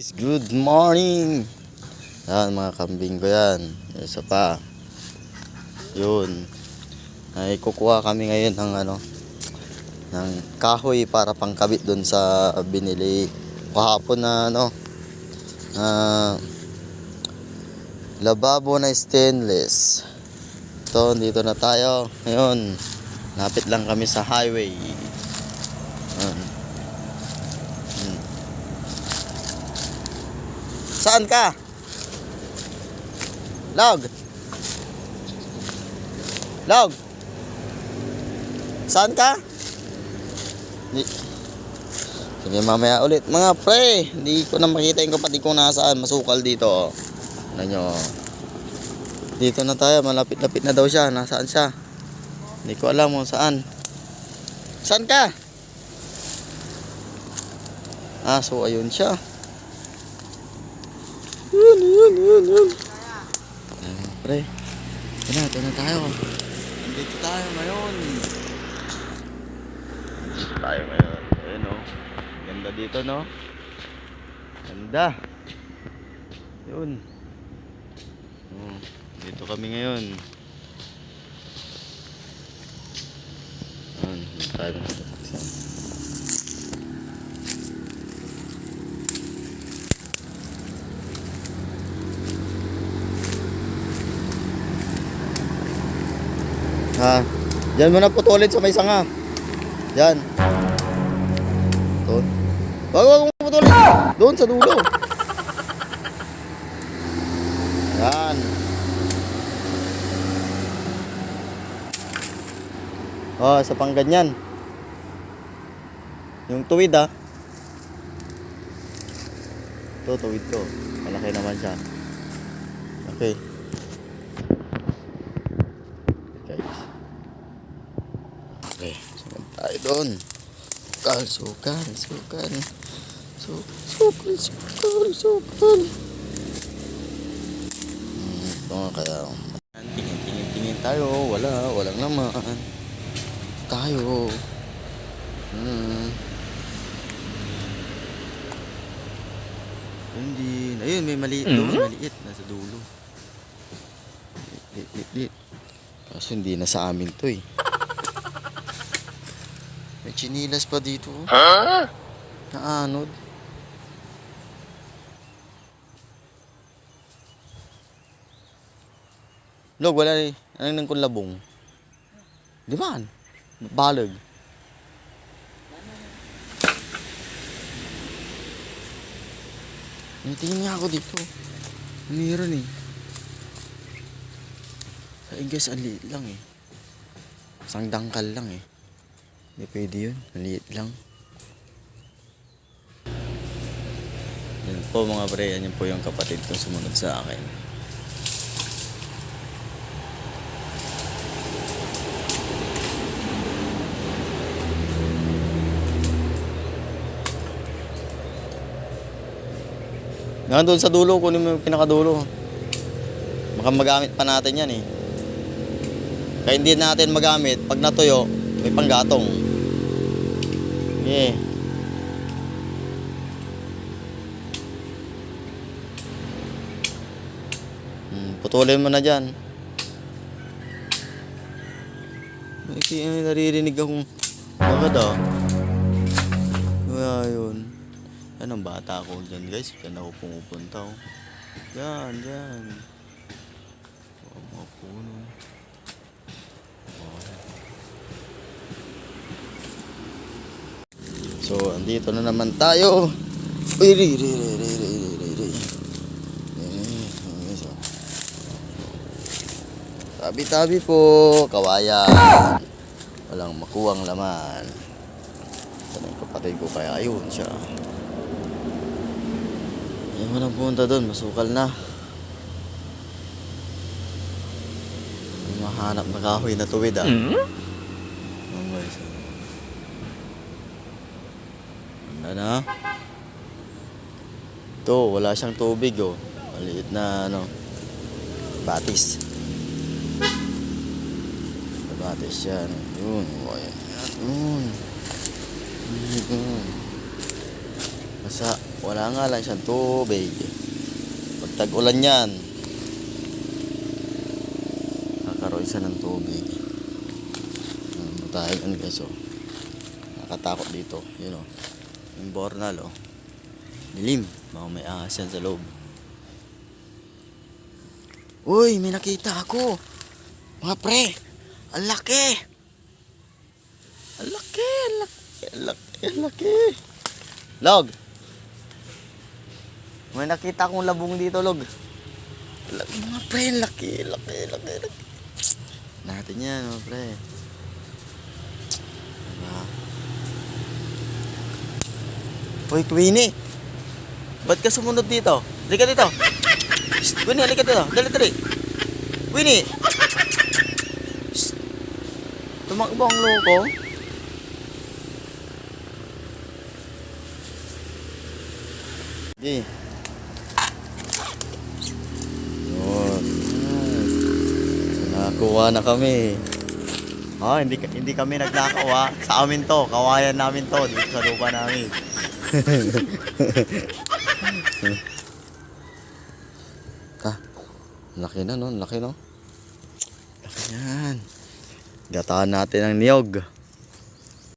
Guys, good morning. Yan mga kambing ko yan. Isa pa. Yun. Ay kukuha kami ngayon ng ng kahoy para pangkabit doon sa binili kahapon na lababo na stainless. So dito na tayo. Ngayon, lapit lang kami sa highway. Saan ka? Log. Log. Saan ka? Sige, mamaya ulit. Mga pre, hindi ko na makita yung kapatid kong nasaan. Masukal dito. Ano nyo? Dito na tayo. Malapit-lapit na daw siya. Nasaan siya? Hindi ko alam kung saan. Saan ka? So ayun siya. Yun. Pre, ito na tayo. Dito tayo ngayon. Ayun o. Ganda dito no. Ganda. Yun. Dito kami ngayon. Dito tayo. Diyan mo na putulin sa may sanga. Diyan. Doon. Wag mo putulin. Doon sa dulo. Yan. Sa pang ganyan. Yung tuwid Ito, tuwid to. Malaki naman siya. Okay. Okay, sunod tayo doon. Sukal. Ito nga kaya. Tingin tayo. Walang naman. Tayo. Hindi. Ayun, may maliit doon. Maliit. Nasa dulo. Lit. Kaso hindi na sa amin to eh. May chinilas pa dito. Naanod. Log, wala eh. Anong nang kunlabong? Di ba? Balag. Tingin nga ako dito. Meron eh. I guess ang liit lang eh. Isang dangkal lang eh. Hindi pwede yun. Maliit lang. Yan po mga pre. Yan po yung kapatid kong sumunod sa akin. Nga doon sa dulo. Kunin mo yung pinakadulo. Baka magamit pa natin yan eh. Kaya hindi natin magamit. Pag natuyo, may panggatong. Yeah. Putulin mo na dyan. Naririnig akong bagad Kaya yun. Yan ang bata ko dyan guys. Diyan ako pumupunta Diyan. Mga puno. So, andito na naman tayo. Tabi-tabi po, kawayan. Walang makuwang laman. Sana yung kapatid ko kaya ayun siya. Ayun mo nang punta doon, masukal na. Mahanap na kahoy na tuwid na. Ito, wala siyang tubig maliit na batis. Batis yan. Yun. Basa. Wala nga lang siyang tubig. Pag tag-ulan yan, kakaroon siya ng tubig. Tayo ano guys, oh. Nakatakot dito, yun oh. Yung bornal, oh. Dilim, baka may ahas yan sa loob. Uy, may nakita ako. Mga pre, ang laki. Ang laki, ang laki, ang laki, ang laki. Log, may nakita akong labong dito, Log. Mga pre, ang laki, laki, laki, laki. Natin yan, mga pre. Hoy, Queenie. Ba't ka sumunod dito? Halika dito. Shh, Queenie, halika dito. Dali, dali. Queenie. Shh. Tumakbo ang loko. Sige. Yun. So, nakakuha na kami. Hindi kami nagnakaw ha. Sa amin to. Kawayan namin to. Dito sa lupa namin. Laki na no, laki no. Laki yan. Gataan natin ang niyog.